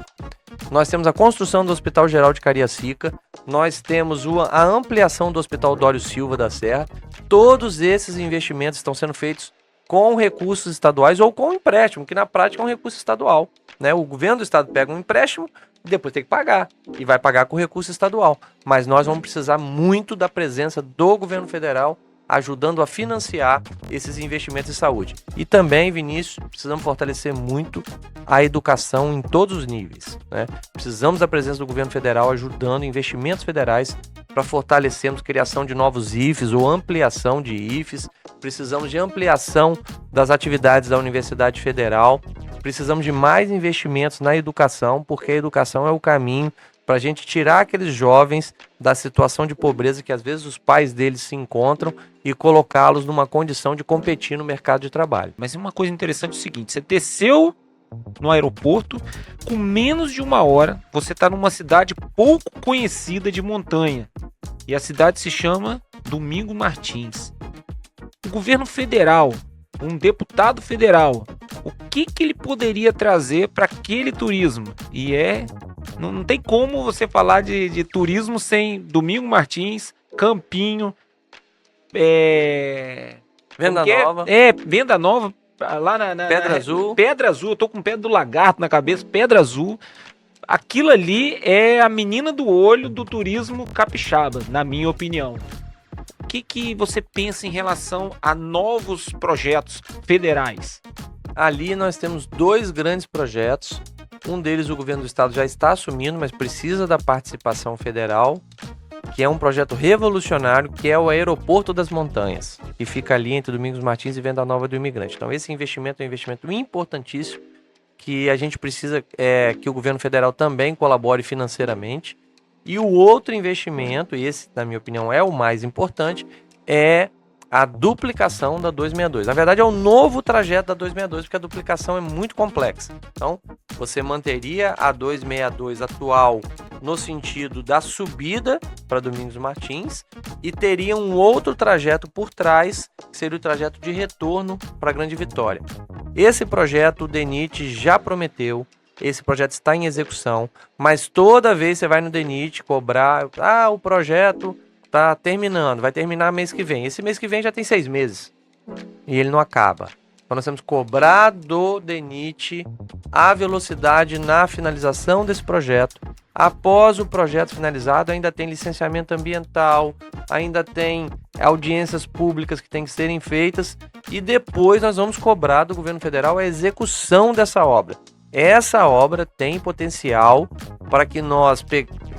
Nós temos a construção do Hospital Geral de Cariacica, nós temos a ampliação do Hospital Dório Silva da Serra. Todos esses investimentos estão sendo feitos com recursos estaduais ou com empréstimo, que na prática é um recurso estadual, né? O governo do estado pega um empréstimo e depois tem que pagar, e vai pagar com recurso estadual. Mas nós vamos precisar muito da presença do governo federal ajudando a financiar esses investimentos em saúde. E também, Vinícius, precisamos fortalecer muito a educação em todos os níveis, né? Precisamos da presença do governo federal ajudando investimentos federais para fortalecermos a criação de novos IFES ou ampliação de IFES. Precisamos de ampliação das atividades da Universidade Federal. Precisamos de mais investimentos na educação, porque a educação é o caminho para a gente tirar aqueles jovens da situação de pobreza que às vezes os pais deles se encontram e colocá-los numa condição de competir no mercado de trabalho. Mas uma coisa interessante é o seguinte, você desceu no aeroporto, com menos de 1 hora, você está numa cidade pouco conhecida de montanha. E a cidade se chama Domingos Martins. O governo federal, um deputado federal, o que ele poderia trazer para aquele turismo? E não tem como você falar de turismo sem Domingos Martins, Campinho, Venda Nova. Venda Nova, lá na Pedra Azul. Pedra Azul, eu tô com Pedra do Lagarto na cabeça, Pedra Azul. Aquilo ali é a menina do olho do turismo capixaba, na minha opinião. O que você pensa em relação a novos projetos federais? Ali nós temos 2 grandes projetos. Um deles o governo do estado já está assumindo, mas precisa da participação federal, que é um projeto revolucionário, que é o Aeroporto das Montanhas, que fica ali entre Domingos Martins e Venda Nova do Imigrante. Então esse investimento é um investimento importantíssimo, que a gente precisa que o governo federal também colabore financeiramente. E o outro investimento, e esse na minha opinião é o mais importante, é a duplicação da 262. Na verdade é o novo trajeto da 262, porque a duplicação é muito complexa. Então você manteria a 262 atual no sentido da subida para Domingos Martins e teria um outro trajeto por trás, que seria o trajeto de retorno para Grande Vitória. Esse projeto o DENIT já prometeu, esse projeto está em execução, mas toda vez você vai no DENIT cobrar, o projeto está terminando, vai terminar mês que vem. Esse mês que vem já tem 6 meses e ele não acaba. Então nós temos que cobrar do DENIT a velocidade na finalização desse projeto. Após o projeto finalizado, ainda tem licenciamento ambiental, ainda tem audiências públicas que têm que serem feitas e depois nós vamos cobrar do governo federal a execução dessa obra. Essa obra tem potencial para que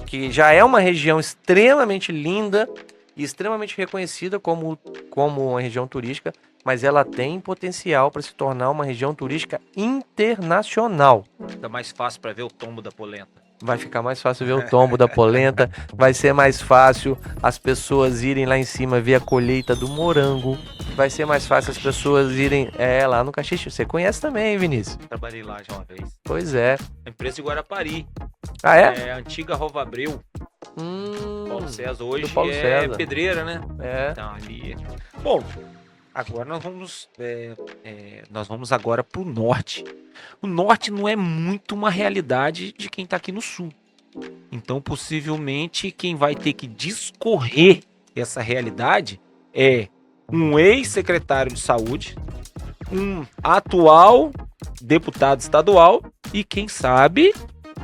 que já é uma região extremamente linda e extremamente reconhecida como uma região turística, mas ela tem potencial para se tornar uma região turística internacional. Fica mais fácil para ver o tombo da polenta. Vai ficar mais fácil ver o tombo da polenta, vai ser mais fácil as pessoas irem lá em cima ver a colheita do morango, vai ser mais fácil as pessoas irem lá no Caxixe. Você conhece também, hein, Vinícius? Trabalhei lá já uma vez. Pois é. A empresa de Guarapari. Ah, é? É a antiga Rova Abreu. Paulo César hoje Paulo César. pedreira, né? É. Então, ali. Bom, agora nós vamos agora para o norte. O norte não é muito uma realidade de quem está aqui no sul. Então, possivelmente, quem vai ter que discorrer essa realidade é um ex-secretário de saúde, um atual deputado estadual e, quem sabe,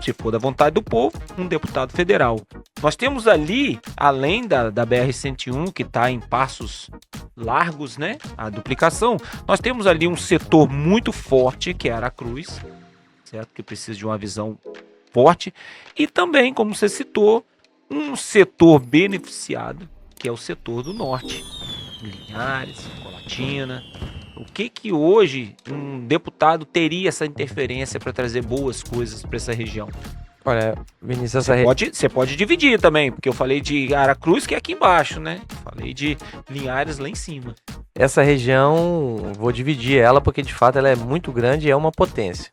se for da vontade do povo, um deputado federal. Nós temos ali, além da BR-101, que está em passos largos, né? A duplicação. Nós temos ali um setor muito forte, que é Aracruz, certo? Que precisa de uma visão forte. E também, como você citou, um setor beneficiado, que é o setor do norte. Linhares, Colatina. O que hoje um deputado teria essa interferência para trazer boas coisas para essa região? Olha, Vinícius, Você pode dividir também, porque eu falei de Aracruz, que é aqui embaixo, né? Falei de Linhares lá em cima. essa região, vou dividir ela porque de fato ela é muito grande e é uma potência.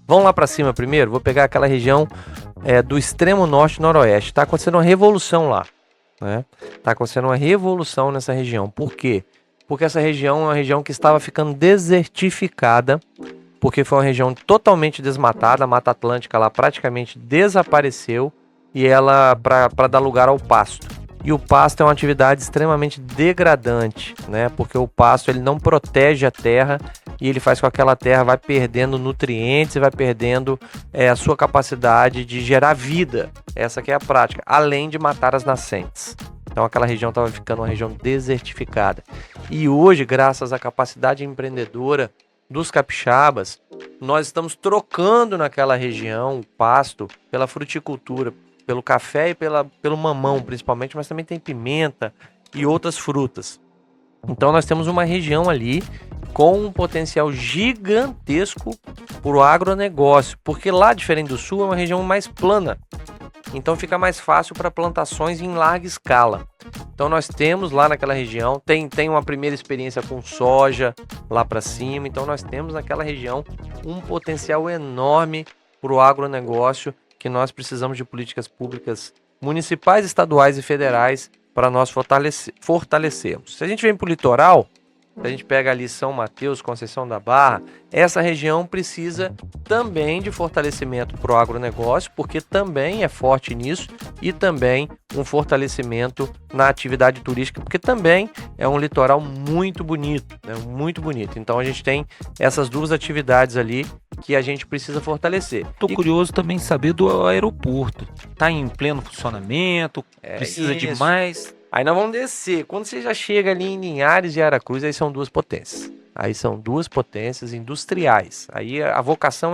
Vamos lá para cima primeiro, vou pegar aquela região do extremo norte e noroeste. Está acontecendo uma revolução lá, né? Está acontecendo uma revolução nessa região. Por quê? Porque essa região é uma região que estava ficando desertificada, porque foi uma região totalmente desmatada, a Mata Atlântica lá praticamente desapareceu e ela para dar lugar ao pasto. E o pasto é uma atividade extremamente degradante, né? Porque o pasto ele não protege a terra e ele faz com que aquela terra vai perdendo nutrientes e vai perdendo a sua capacidade de gerar vida. Essa que é a prática, além de matar as nascentes. Então aquela região estava ficando uma região desertificada. E hoje, graças à capacidade empreendedora dos capixabas, nós estamos trocando naquela região o pasto pela fruticultura, pelo café e pelo mamão principalmente, mas também tem pimenta e outras frutas. Então nós temos uma região ali com um potencial gigantesco para o agronegócio, porque lá, diferente do sul, é uma região mais plana. Então fica mais fácil para plantações em larga escala. Então nós temos lá naquela região, tem uma primeira experiência com soja lá para cima, então nós temos naquela região um potencial enorme para o agronegócio que nós precisamos de políticas públicas municipais, estaduais e federais para nós fortalecermos. Se a gente vem para o litoral, se a gente pega ali São Mateus, Conceição da Barra, essa região precisa também de fortalecimento para o agronegócio, porque também é forte nisso, e também um fortalecimento na atividade turística, porque também é um litoral muito bonito, né? Muito bonito. Então a gente tem essas duas atividades ali que a gente precisa fortalecer. Tô curioso também em saber do aeroporto. Tá em pleno funcionamento? Precisa de mais? Aí nós vamos descer. Quando você já chega ali em Linhares e Aracruz, aí são duas potências. Aí são duas potências industriais. Aí a vocação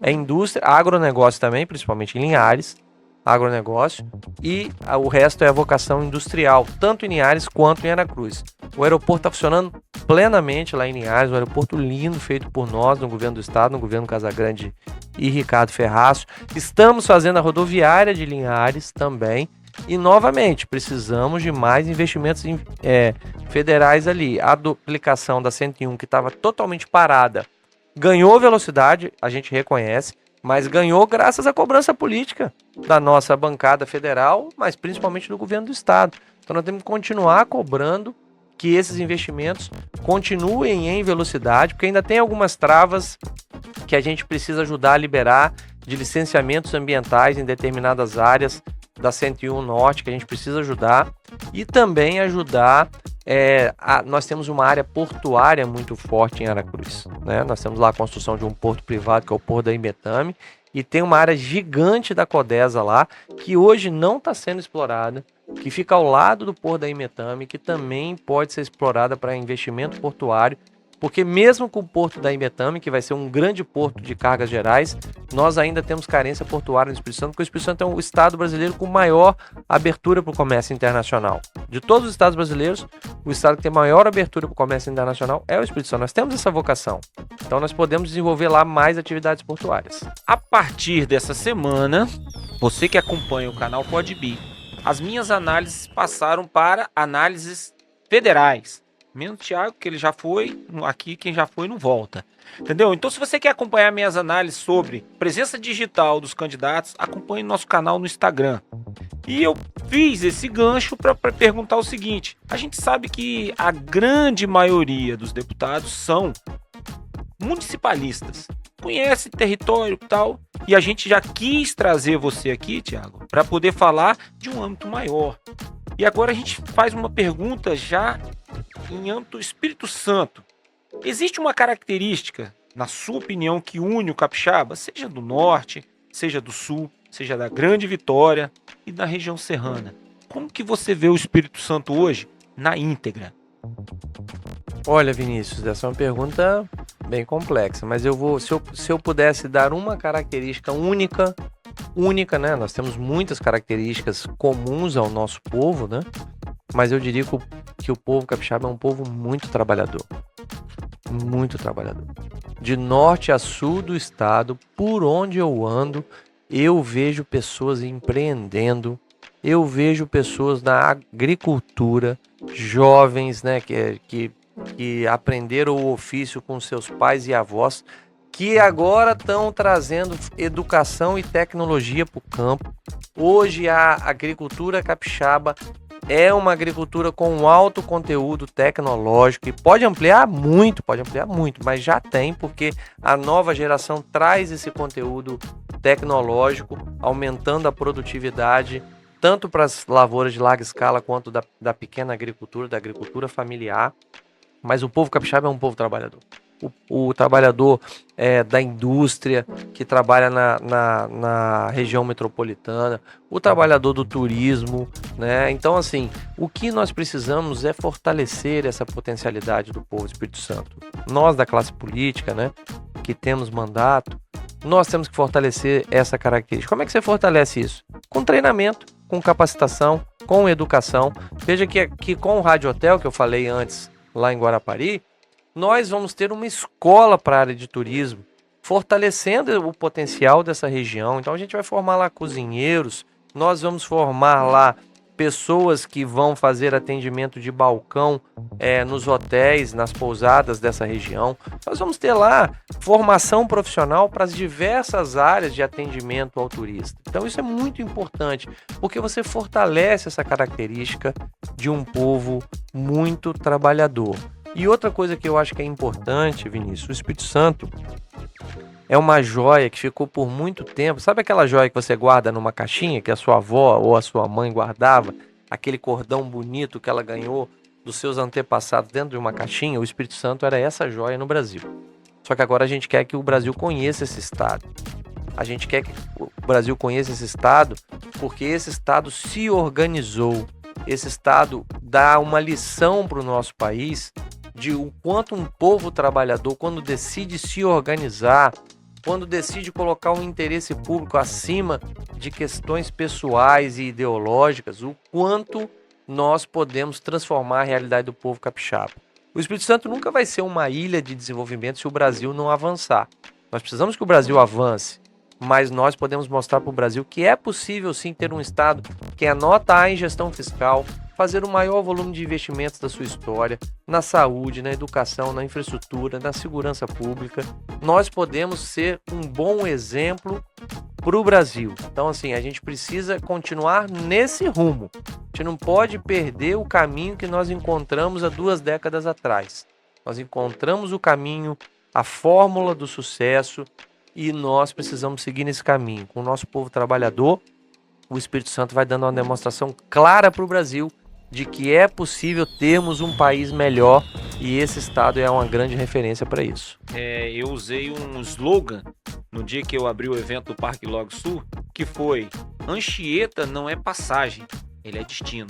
é indústria, agronegócio também, principalmente em Linhares, agronegócio, e o resto é a vocação industrial, tanto em Linhares quanto em Aracruz. O aeroporto está funcionando plenamente lá em Linhares, um aeroporto lindo, feito por nós, no governo do estado, no governo Casagrande e Ricardo Ferraço. Estamos fazendo a rodoviária de Linhares também. E, novamente, precisamos de mais investimentos federais ali. A duplicação da 101, que estava totalmente parada, ganhou velocidade, a gente reconhece, mas ganhou graças à cobrança política da nossa bancada federal, mas principalmente do governo do estado. Então, nós temos que continuar cobrando que esses investimentos continuem em velocidade, porque ainda tem algumas travas que a gente precisa ajudar a liberar de licenciamentos ambientais em determinadas áreas da 101 Norte, que a gente precisa ajudar, e também ajudar, nós temos uma área portuária muito forte em Aracruz, né? Nós temos lá a construção de um porto privado, que é o Porto da Imetame, e tem uma área gigante da Codesa lá, que hoje não está sendo explorada, que fica ao lado do Porto da Imetame, que também pode ser explorada para investimento portuário, porque mesmo com o Porto da Imetame, que vai ser um grande porto de cargas gerais, nós ainda temos carência portuária no Espírito Santo, porque o Espírito Santo é o estado brasileiro com maior abertura para o comércio internacional. De todos os estados brasileiros, o estado que tem maior abertura para o comércio internacional é o Espírito Santo. Nós temos essa vocação. Então nós podemos desenvolver lá mais atividades portuárias. A partir dessa semana, você que acompanha o canal Pode Bi, as minhas análises passaram para análises federais. Menos o Thiago, que ele já foi, aqui quem já foi não volta. Entendeu? Então se você quer acompanhar minhas análises sobre presença digital dos candidatos, acompanhe nosso canal no Instagram. E eu fiz esse gancho para perguntar o seguinte: a gente sabe que a grande maioria dos deputados são municipalistas, conhece território e tal, e a gente já quis trazer você aqui, Thiago, para poder falar de um âmbito maior. E agora a gente faz uma pergunta já em âmbito Espírito Santo. Existe uma característica, na sua opinião, que une o capixaba, seja do norte, seja do sul, seja da Grande Vitória e da região serrana? Como que você vê o Espírito Santo hoje na íntegra? Olha, Vinícius, essa é uma pergunta bem complexa, mas se eu pudesse dar uma característica única, né? Nós temos muitas características comuns ao nosso povo, né? mas eu diria que o povo capixaba é um povo muito trabalhador. Muito trabalhador. De norte a sul do estado, por onde eu ando, eu vejo pessoas empreendendo, eu vejo pessoas na agricultura, jovens, né, que aprenderam o ofício com seus pais e avós, que agora estão trazendo educação e tecnologia para o campo. Hoje a agricultura capixaba é uma agricultura com alto conteúdo tecnológico e pode ampliar muito, mas já tem, porque a nova geração traz esse conteúdo tecnológico, aumentando a produtividade, tanto para as lavouras de larga escala quanto da pequena agricultura, da agricultura familiar. Mas o povo capixaba é um povo trabalhador. O trabalhador da indústria, que trabalha na região metropolitana, o trabalhador do turismo, né? Então, assim, o que nós precisamos é fortalecer essa potencialidade do povo do Espírito Santo. Nós, da classe política, né, que temos mandato, nós temos que fortalecer essa característica. Como é que você fortalece isso? Com treinamento, com capacitação, com educação. Veja que com o Rádio Hotel, que eu falei antes, lá em Guarapari, nós vamos ter uma escola para a área de turismo, fortalecendo o potencial dessa região. Então a gente vai formar lá cozinheiros, nós vamos formar lá pessoas que vão fazer atendimento de balcão nos hotéis, nas pousadas dessa região. Nós vamos ter lá formação profissional para as diversas áreas de atendimento ao turista. Então isso é muito importante, porque você fortalece essa característica de um povo muito trabalhador. E outra coisa que eu acho que é importante, Vinícius, o Espírito Santo é uma joia que ficou por muito tempo. Sabe aquela joia que você guarda numa caixinha, que a sua avó ou a sua mãe guardava? Aquele cordão bonito que ela ganhou dos seus antepassados dentro de uma caixinha? O Espírito Santo era essa joia no Brasil. Só que agora a gente quer que o Brasil conheça esse estado. A gente quer que o Brasil conheça esse estado porque esse estado se organizou. Esse estado dá uma lição para o nosso país de o quanto um povo trabalhador, quando decide se organizar, quando decide colocar um interesse público acima de questões pessoais e ideológicas, o quanto nós podemos transformar a realidade do povo capixaba. O Espírito Santo nunca vai ser uma ilha de desenvolvimento se o Brasil não avançar. Nós precisamos que o Brasil avance, mas nós podemos mostrar para o Brasil que é possível sim ter um Estado que é nota A em gestão fiscal, fazer o maior volume de investimentos da sua história, na saúde, na educação, na infraestrutura, na segurança pública. Nós podemos ser um bom exemplo para o Brasil. Então, assim, a gente precisa continuar nesse rumo. A gente não pode perder o caminho que nós encontramos há 2 décadas atrás. Nós encontramos o caminho, a fórmula do sucesso, e nós precisamos seguir nesse caminho. Com o nosso povo trabalhador, o Espírito Santo vai dando uma demonstração clara para o Brasil de que é possível termos um país melhor, e esse estado é uma grande referência para isso. Eu usei um slogan no dia que eu abri o evento do Parque Log Sul, que foi: Anchieta não é passagem, ele é destino.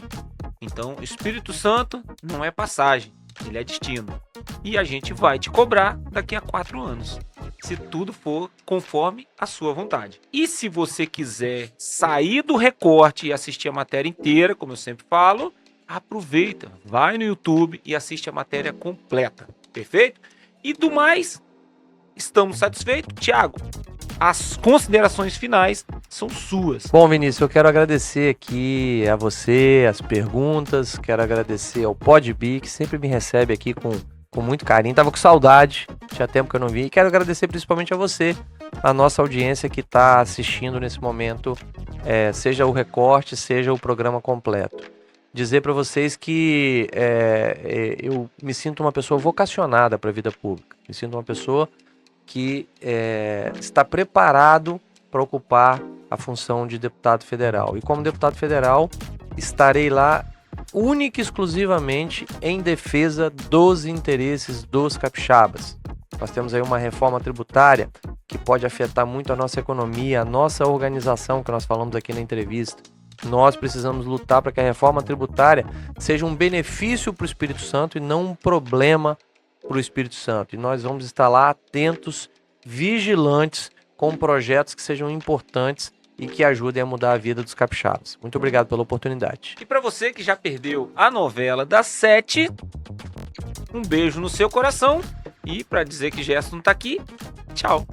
Então, Espírito Santo não é passagem, ele é destino. E a gente vai te cobrar daqui a 4 anos, se tudo for conforme a sua vontade. E se você quiser sair do recorte e assistir a matéria inteira, como eu sempre falo, aproveita, vai no YouTube e assiste a matéria completa, perfeito? E do mais, estamos satisfeitos? Thiago, as considerações finais são suas. Bom, Vinícius, eu quero agradecer aqui a você, as perguntas, quero agradecer ao Podbi, que sempre me recebe aqui com muito carinho. Tava com saudade, tinha tempo que eu não vi. E quero agradecer principalmente a você, a nossa audiência que está assistindo nesse momento, seja o recorte, seja o programa completo. Dizer para vocês que eu me sinto uma pessoa vocacionada para a vida pública. Me sinto uma pessoa que está preparado para ocupar a função de deputado federal. E como deputado federal, estarei lá única e exclusivamente em defesa dos interesses dos capixabas. Nós temos aí uma reforma tributária que pode afetar muito a nossa economia, a nossa organização, que nós falamos aqui na entrevista. Nós precisamos lutar para que a reforma tributária seja um benefício para o Espírito Santo e não um problema para o Espírito Santo. E nós vamos estar lá atentos, vigilantes, com projetos que sejam importantes e que ajudem a mudar a vida dos capixabas. Muito obrigado pela oportunidade. E para você que já perdeu a novela das 7, um beijo no seu coração. E para dizer que Gerson não tá aqui, tchau.